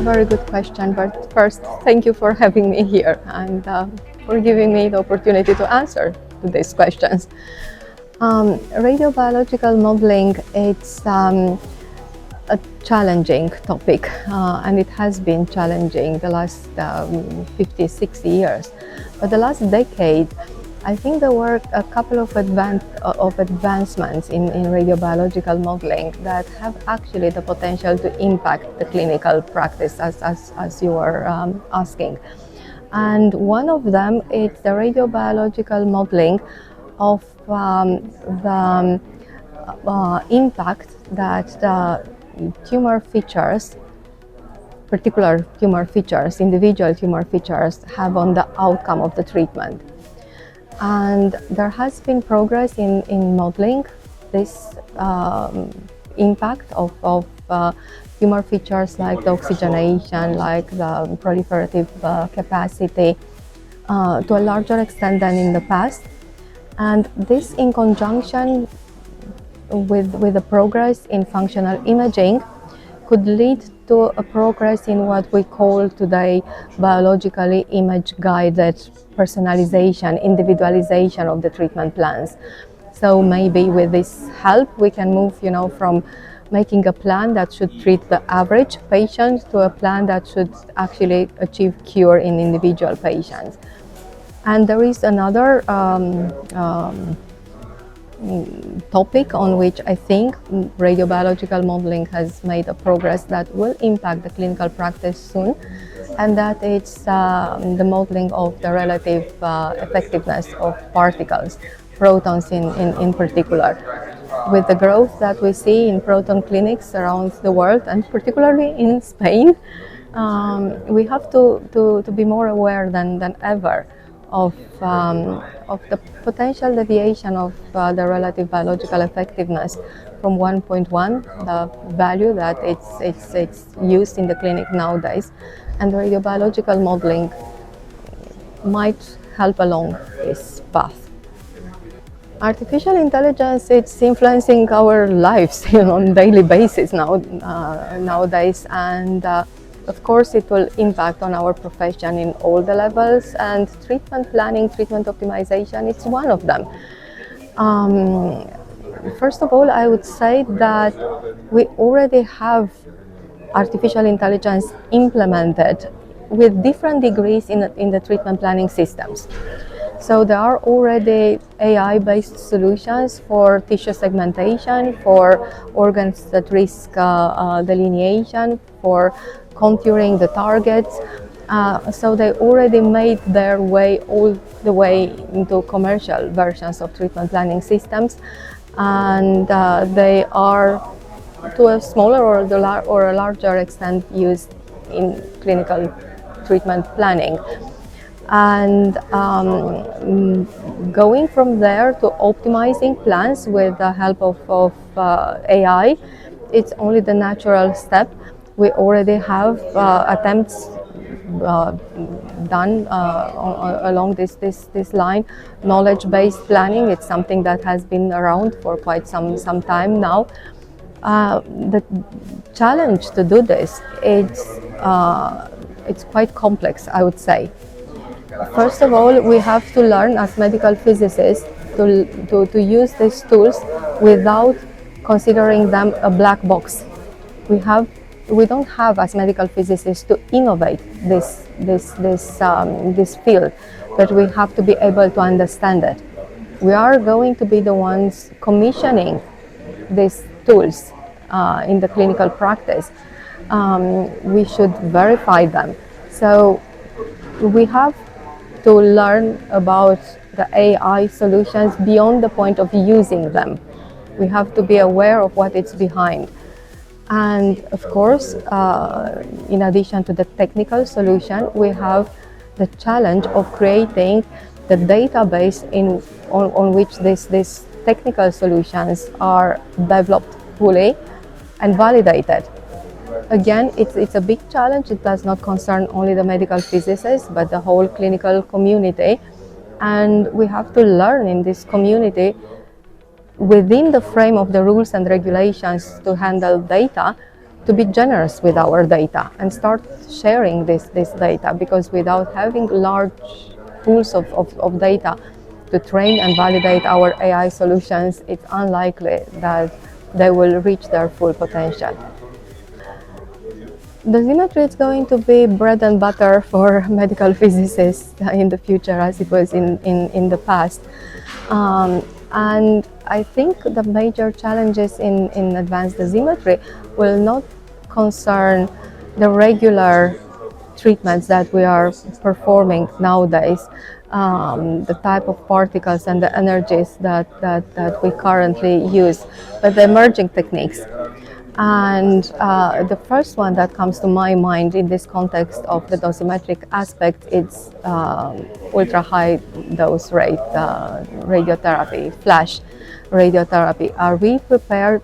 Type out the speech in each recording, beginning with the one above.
very good question, but first, thank you for having me here and for giving me the opportunity to answer to these questions. Radiobiological modeling, it's a challenging topic, and it has been challenging the last 50, 60 years. But the last decade, I think there were a couple of advancements in radiobiological modeling that have actually the potential to impact the clinical practice, as you were asking. And one of them is the radiobiological modeling of the impact that the tumor features, particular tumor features, individual tumor features, have on the outcome of the treatment. And there has been progress in modeling this impact of tumor features like the oxygenation, like the proliferative capacity, to a larger extent than in the past. And this, in conjunction with the progress in functional imaging, could lead to a progress in what we call today biologically image-guided personalization, individualization of the treatment plans. So maybe with this help, we can move, from making a plan that should treat the average patient to a plan that should actually achieve cure in individual patients. And there is another topic on which I think radiobiological modeling has made a progress that will impact the clinical practice soon, and that it's the modeling of the relative effectiveness of particles, protons in particular. With the growth that we see in proton clinics around the world, and particularly in Spain, we have to be more aware than ever of the potential deviation of the relative biological effectiveness from 1.1, the value that it's used in the clinic nowadays, and radiobiological modeling might help along this path. Artificial intelligence, it's influencing our lives on a daily basis nowadays, and of course, it will impact on our profession in all the levels, and treatment planning, treatment optimization, it's one of them. First of all, I would say that we already have artificial intelligence implemented with different degrees in the treatment planning systems. So there are already AI-based solutions for tissue segmentation, for organs at risk delineation, for contouring the targets. So they already made their way all the way into commercial versions of treatment planning systems, and they are to a smaller or a larger extent used in clinical treatment planning. And going from there to optimizing plans with the help of AI, it's only the natural step. We already have attempts done along this line. Knowledge-based planning, it's something that has been around for quite some time now. The challenge to do this, it's quite complex, I would say. First of all, we have to learn as medical physicists to use these tools without considering them a black box. We don't have, as medical physicists, to innovate this field, but we have to be able to understand it. We are going to be the ones commissioning these tools in the clinical practice. We should verify them. So we have to learn about the AI solutions beyond the point of using them. We have to be aware of what it's behind. And of course, in addition to the technical solution, we have the challenge of creating the database on which these technical solutions are developed fully and validated. Again, it's a big challenge. It does not concern only the medical physicists, but the whole clinical community. And we have to learn in this community, within the frame of the rules and regulations to handle data, to be generous with our data and start sharing this data, because without having large pools of data to train and validate our AI solutions, it's unlikely that they will reach their full potential. Dosimetry is going to be bread and butter for medical physicists in the future, as it was in the past. And I think the major challenges in advanced dosimetry will not concern the regular treatments that we are performing nowadays, the type of particles and the energies that we currently use, but the emerging techniques. And the first one that comes to my mind in this context of the dosimetric aspect is ultra high dose rate radiotherapy, flash radiotherapy. Are we prepared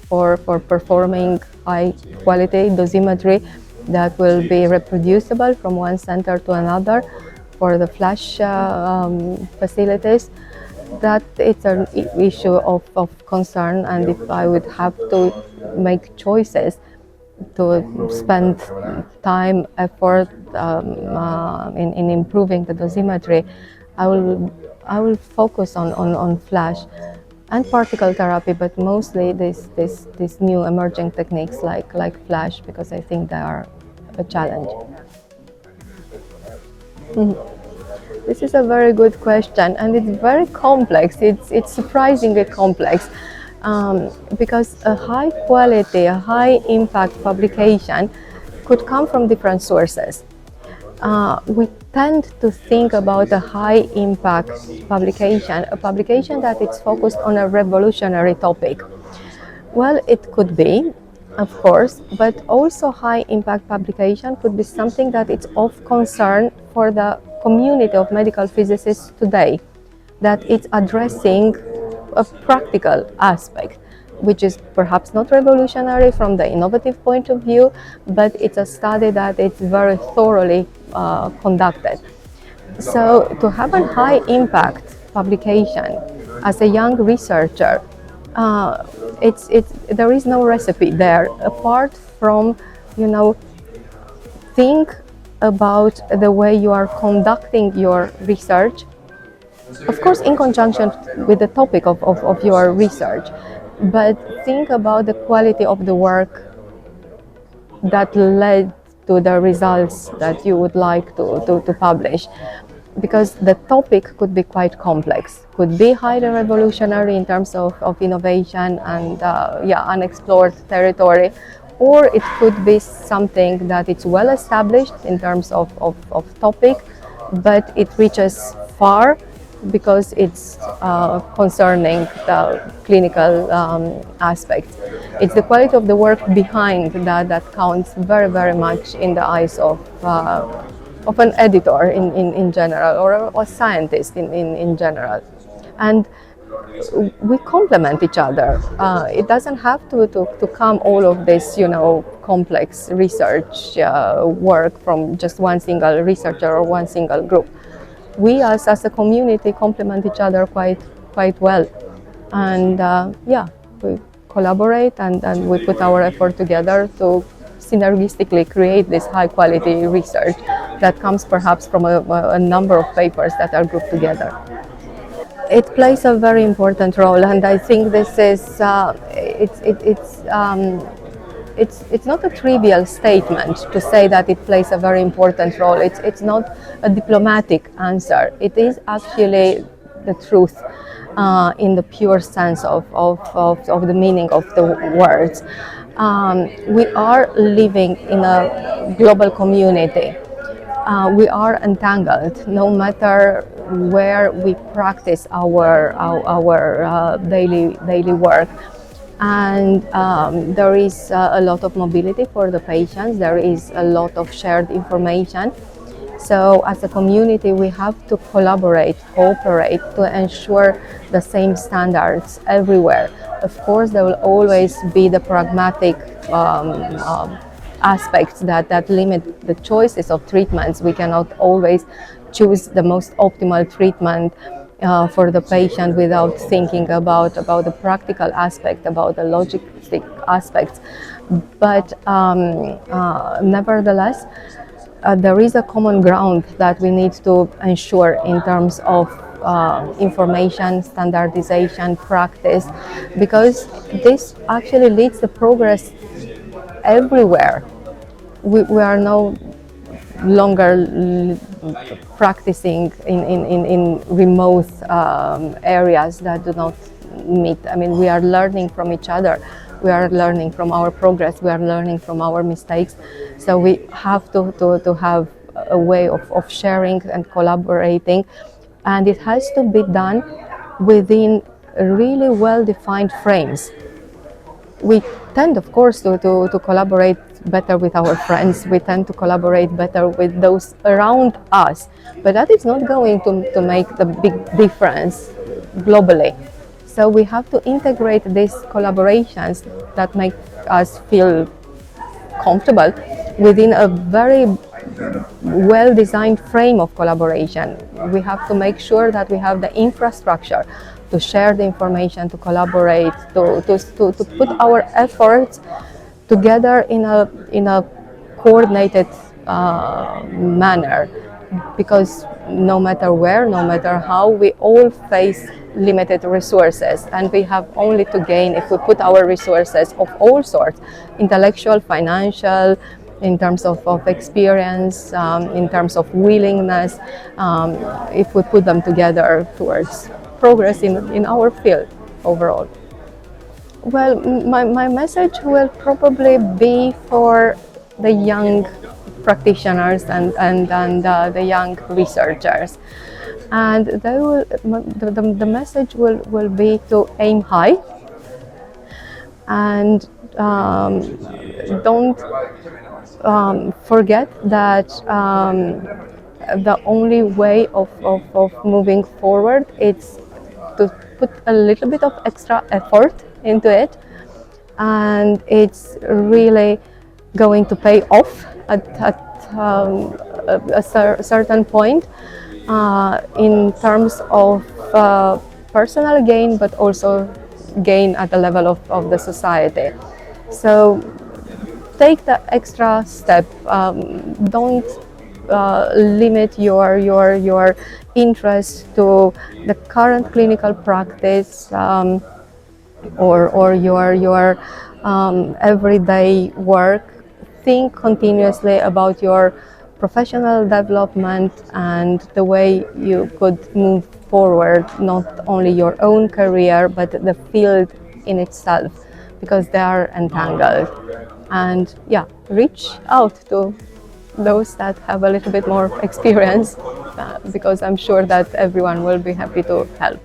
for performing high quality dosimetry that will be reproducible from one center to another for the flash facilities? That it's an issue of concern, and if I would have to make choices to spend time, effort in improving the dosimetry, I will focus on flash and particle therapy, but mostly these new emerging techniques like flash, because I think they are a challenge. This is a very good question, and it's very complex. It's surprisingly complex, because a high quality, a high impact publication could come from different sources. We tend to think about a high impact publication, a publication that is focused on a revolutionary topic. Well, it could be, of course, but also high impact publication could be something that is of concern for the community of medical physicists today, that it's addressing a practical aspect, which is perhaps not revolutionary from the innovative point of view, but it's a study that is very thoroughly conducted. So to have a high impact publication as a young researcher, there is no recipe there apart from, think about the way you are conducting your research, of course in conjunction with the topic of your research, but think about the quality of the work that led to the results that you would like to publish, because the topic could be quite complex, could be highly revolutionary in terms of innovation and unexplored territory, or it could be something that it's well established in terms of topic, but it reaches far because it's concerning the clinical aspects. It's the quality of the work behind that counts very, very much in the eyes of an editor in general, or a scientist in general. And we complement each other. It doesn't have to come all of this, complex research work from just one single researcher or one single group. We as a community complement each other quite well, and we collaborate and we put our effort together to synergistically create this high quality research that comes perhaps from a number of papers that are grouped together. It plays a very important role, and I think this is it's not a trivial statement to say that it plays a very important role. It's not a diplomatic answer. It is actually the truth in the pure sense of the meaning of the words. We are living in a global community. We are entangled, no matter where we practice our daily work. And there is a lot of mobility for the patients. There is a lot of shared information. So as a community, we have to collaborate, cooperate to ensure the same standards everywhere. Of course, there will always be the pragmatic aspects that limit the choices of treatments. We cannot always choose the most optimal treatment for the patient without thinking about the practical aspect, about the logistic aspects. But nevertheless, there is a common ground that we need to ensure in terms of information, standardization, practice, because this actually leads to progress everywhere. We are no longer practicing in remote areas that do not meet. I mean, we are learning from each other. We are learning from our progress. We are learning from our mistakes. So we have to have a way of sharing and collaborating. And it has to be done within really well-defined frames. We tend, of course, to collaborate better with our friends. We tend to collaborate better with those around us. But that is not going to make the big difference globally. So we have to integrate these collaborations that make us feel comfortable within a very well-designed frame of collaboration. We have to make sure that we have the infrastructure to share the information, to collaborate, to put our efforts together in a coordinated manner. Because no matter where, no matter how, we all face limited resources, and we have only to gain if we put our resources of all sorts, intellectual, financial, in terms of experience, in terms of willingness, if we put them together towards progress in our field overall. Well, my message will probably be for the young practitioners and the young researchers. And they will, the message will be to aim high, and don't forget that the only way of moving forward is to put a little bit of extra effort into it, and it's really going to pay off at a certain point in terms of personal gain, but also gain at the level of the society. So take the extra step. Don't limit your interest to the current clinical practice or your everyday work. Think continuously about your professional development and the way you could move forward, not only your own career, but the field in itself, because they are entangled. And yeah, reach out to those that have a little bit more experience, because I'm sure that everyone will be happy to help.